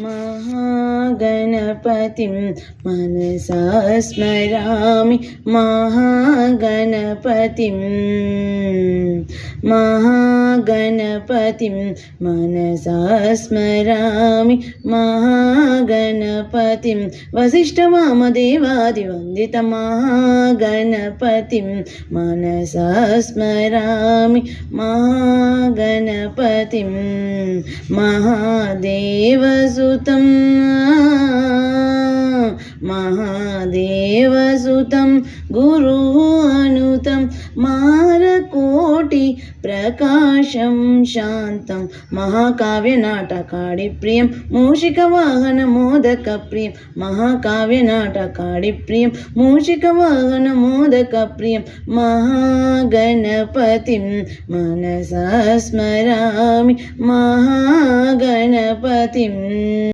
महागणपतिं मनसा स्मरामि महागणपतिं मनसा स्मरामि महागणपतिं वसिष्ठवामदेवादिवन्दितं महागणपतिं मनसा स्मरामि महागणपतिं महादेवसुतं गुरु अनुतं मारकोटि प्रकाशं शान्तं महाकाव्यनाटकादिप्रियं मूषिकवाहनमोदकप्रियं महाकाव्यनाटकादिप्रियं मूषिकवाहनमोदकप्रियं महागणपतिं मनसा स्मरामि महागणपतिम्।